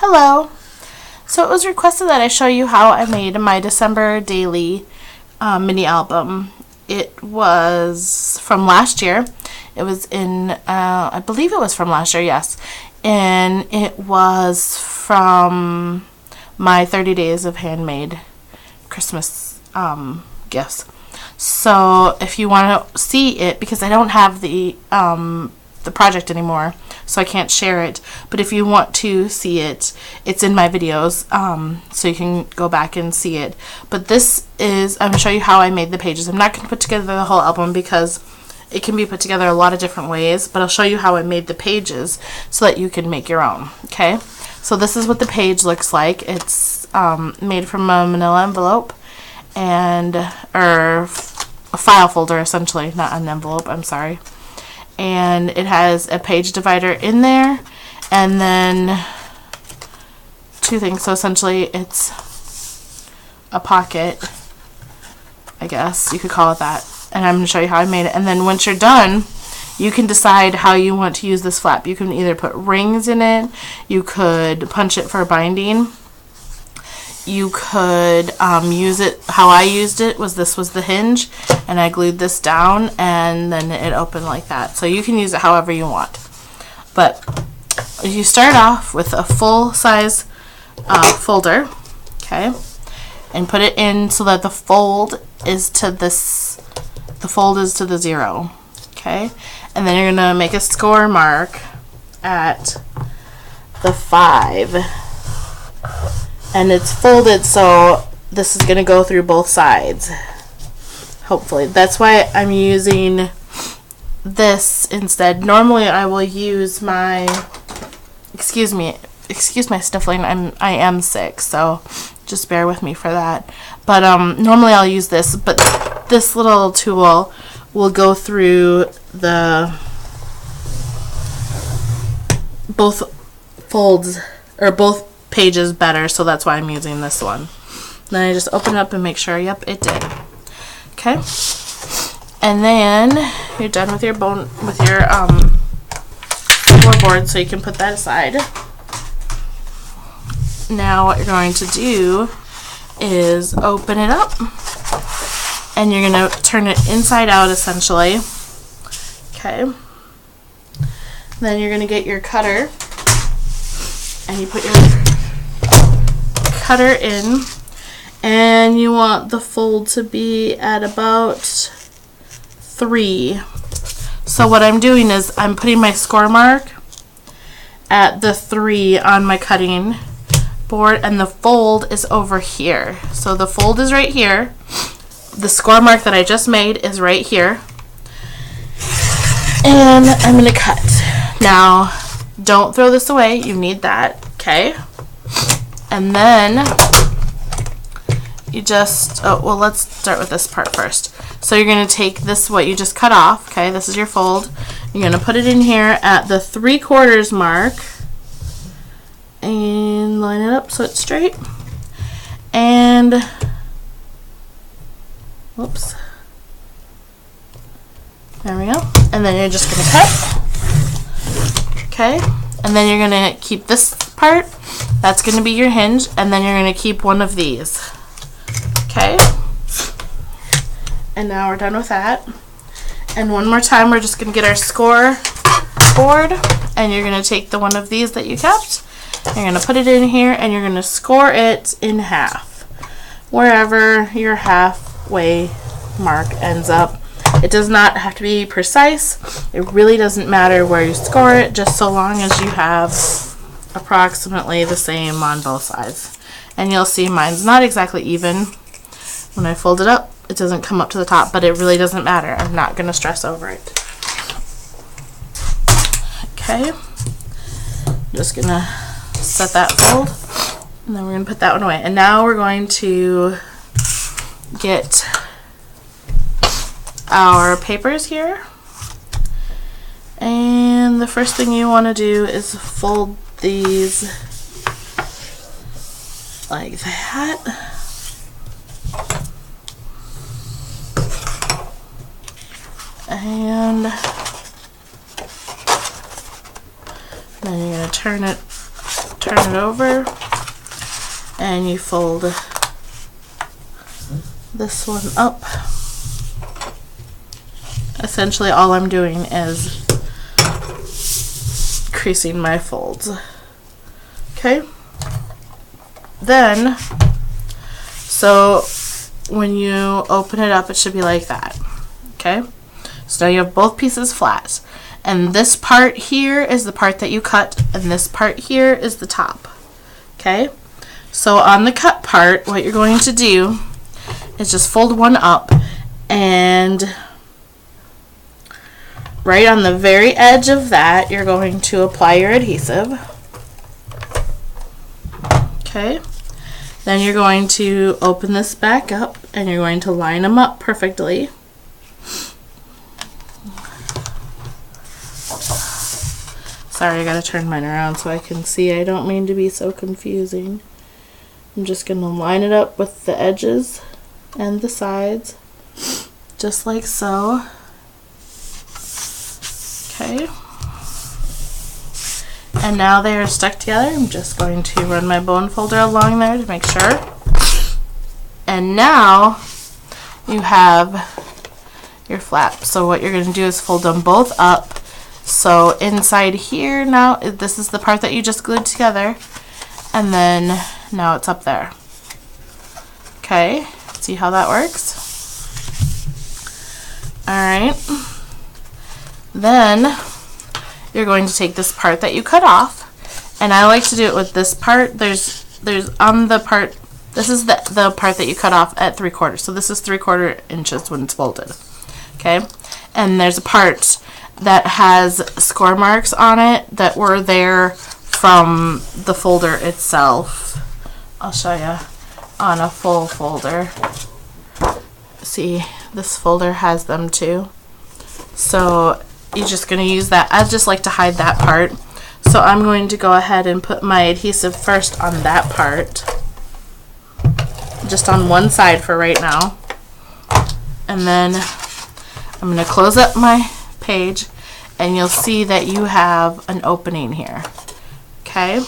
Hello. So it was requested that I show you how I made my December daily mini album. It was from last year. It was in, I believe it was from last year, yes. And it was from my 30 days of handmade Christmas gifts. So if you want to see it, because I don't have the project anymore, so I can't share it, but if you want to see it, it's in my videos, so you can go back and see it. But this is, I'm going to show you how I made the pages. I'm not going to put together the whole album because it can be put together a lot of different ways, but I'll show you how I made the pages so that you can make your own. Okay, so this is what the page looks like. It's made from a manila envelope and or a file folder, essentially, not an envelope, I'm sorry. And it has a page divider in there, and then two things. So essentially it's a pocket, I guess you could call it that, and I'm going to show you how I made it. And then once you're done, you can decide how you want to use this flap. You can either put rings in it, you could punch it for binding, you could use it how I used it was this was the hinge, and I glued this down and then it opened like that. So you can use it however you want. But you start off with a full size folder, okay, and put it in so that the fold is to this, the fold is to the 0, okay, and then you're gonna make a score mark at the 5. And it's folded, so this is going to go through both sides, hopefully. That's why I'm using this instead. Normally I will use my, excuse my sniffling, I am sick, so just bear with me for that. But normally I'll use this, but this little tool will go through the both folds, or both pages better, so that's why I'm using this one. Then I just open it up and make sure, yep, it did. Okay, and then you're done with your floorboard, so you can put that aside. Now what you're going to do is open it up, and you're going to turn it inside out, essentially. Okay, then you're going to get your cutter, and you put your cutter in, and you want the fold to be at about 3. So what I'm doing is I'm putting my score mark at the 3 on my cutting board, and the fold is over here. So the fold is right here, the score mark that I just made is right here, and I'm going to cut. Now don't throw this away, you need that, okay? And then you just, oh, well, let's start with this part first. So you're going to take this, what you just cut off, okay, this is your fold. You're going to put it in here at the 3/4 mark and line it up so it's straight. And, whoops, there we go. And then you're just going to cut, okay, and then you're going to keep this part. That's going to be your hinge, and then you're going to keep one of these. Okay? And now we're done with that. And one more time, we're just going to get our score board, and you're going to take the one of these that you kept, you're going to put it in here, and you're going to score it in half, wherever your halfway mark ends up. It does not have to be precise. It really doesn't matter where you score it, just so long as you have approximately the same on both sides. And you'll see mine's not exactly even. When I fold it up, it doesn't come up to the top, but it really doesn't matter. I'm not going to stress over it. Okay, I'm just going to set that fold, and then we're going to put that one away. And now we're going to get our papers here. And the first thing you want to do is fold these like that. And then you're going to turn turn it over and you fold this one up. Essentially all I'm doing is creasing my folds. Okay? Then, so when you open it up, it should be like that. Okay? So now you have both pieces flat. And this part here is the part that you cut, and this part here is the top. Okay? So on the cut part, what you're going to do is just fold one up, and right on the very edge of that, you're going to apply your adhesive. Okay? Then you're going to open this back up, and you're going to line them up perfectly. Sorry, I gotta turn mine around so I can see. I don't mean to be so confusing. I'm just gonna line it up with the edges and the sides, just like so. Okay. And now they are stuck together. I'm just going to run my bone folder along there to make sure. And now you have your flap. So what you're going to do is fold them both up. So inside here now, this is the part that you just glued together. And then now it's up there. Okay, see how that works? Alright. Then you're going to take this part that you cut off. And I like to do it with this part. There's on the part, this is the part that you cut off at 3/4. So this is 3/4 inches when it's folded. Okay? And there's a part that has score marks on it that were there from the folder itself. I'll show you on a full folder. See, this folder has them too. So you're just going to use that. I just like to hide that part. So I'm going to go ahead and put my adhesive first on that part. Just on one side for right now. And then I'm going to close up my page, and you'll see that you have an opening here. Okay?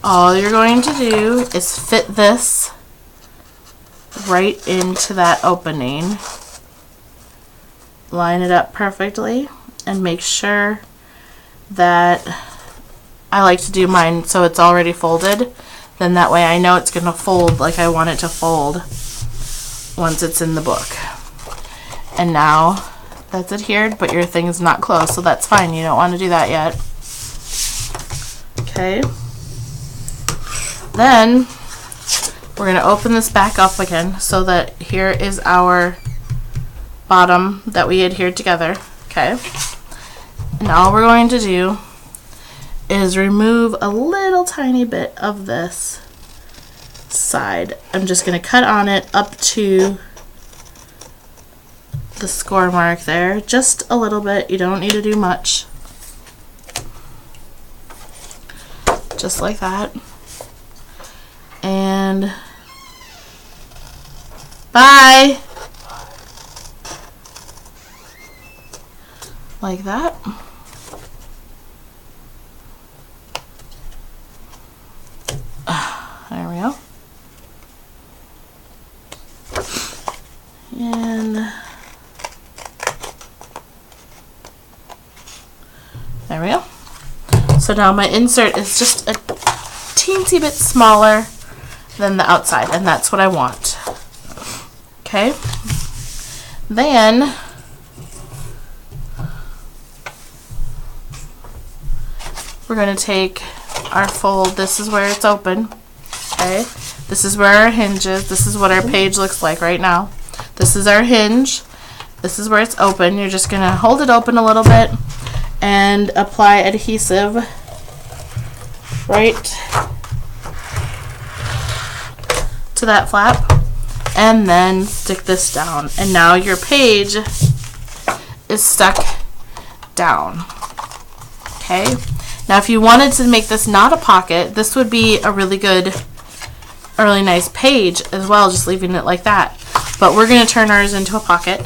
All you're going to do is fit this right into that opening. Line it up perfectly and make sure that, I like to do mine so it's already folded. Then that way I know it's going to fold like I want it to fold once it's in the book. And now that's adhered, but your thing is not closed, so that's fine. You don't want to do that yet. Okay. Then we're going to open this back up again so that here is our bottom that we adhered together. Okay. And all we're going to do is remove a little tiny bit of this side. I'm just going to cut on it up to the score mark there, just a little bit. You don't need to do much. Just like that. And bye. Like that. There we go. And there we go. So now my insert is just a teensy bit smaller than the outside, and that's what I want. Okay. Then we're going to take our fold. This is where it's open. Okay. This is where our hinge is. This is what our page looks like right now. This is our hinge. This is where it's open. You're just going to hold it open a little bit and apply adhesive right to that flap, and then stick this down. And now your page is stuck down. Okay. Now if you wanted to make this not a pocket, this would be a really nice page as well, just leaving it like that. But we're going to turn ours into a pocket.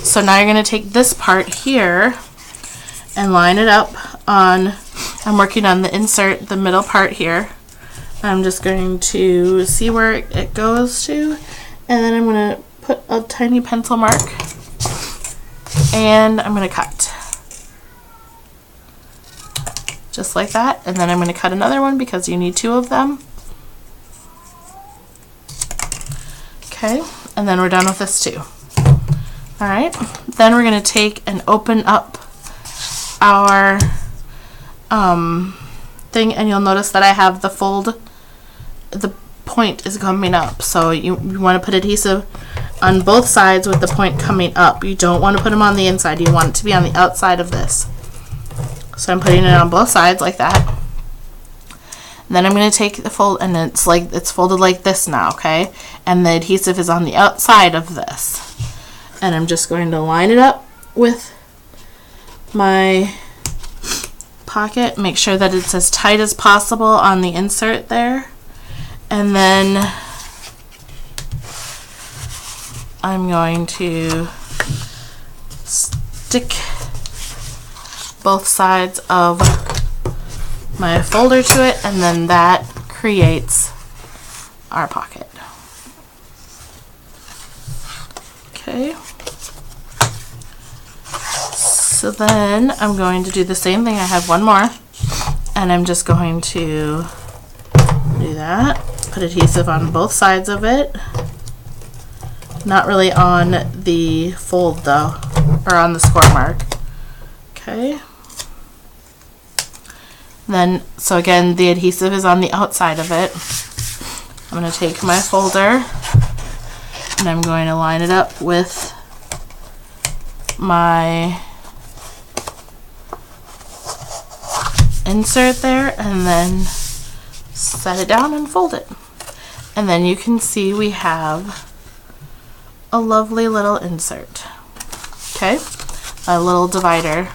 So now you're going to take this part here and line it up on, I'm working on the insert, the middle part here. I'm just going to see where it goes to, and then I'm going to put a tiny pencil mark, and I'm going to cut. Just like that, and then I'm going to cut another one because you need 2 of them. Okay, and then we're done with this too. Alright, then we're going to take and open up our thing, and you'll notice that I have the fold, the point is coming up, so you want to put adhesive on both sides with the point coming up. You don't want to put them on the inside, you want it to be on the outside of this. So I'm putting it on both sides like that. And then I'm going to take the fold, and it's folded like this now, okay? And the adhesive is on the outside of this. And I'm just going to line it up with my pocket. Make sure that it's as tight as possible on the insert there. And then I'm going to stick both sides of my folder to it, and then that creates our pocket. Okay. So then I'm going to do the same thing. I have one more, and I'm just going to do that. Put adhesive on both sides of it. Not really on the fold though, or on the score mark. Okay. Then, so again, the adhesive is on the outside of it. I'm going to take my folder, and I'm going to line it up with my insert there, and then set it down and fold it. And then you can see we have a lovely little insert. Okay, a little divider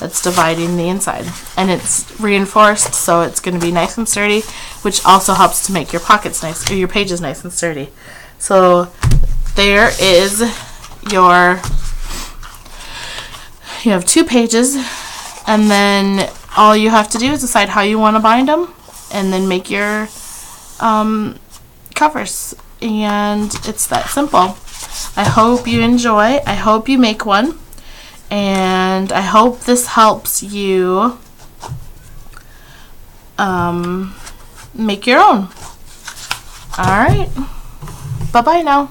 that's dividing the inside, and it's reinforced, so it's going to be nice and sturdy, which also helps to make your pockets nice, or your pages nice and sturdy. So there is your, you have 2 pages, and then all you have to do is decide how you want to bind them, and then make your covers, and it's that simple. I hope you enjoy. I hope you make one. And I hope this helps you make your own. Alright. Bye-bye now.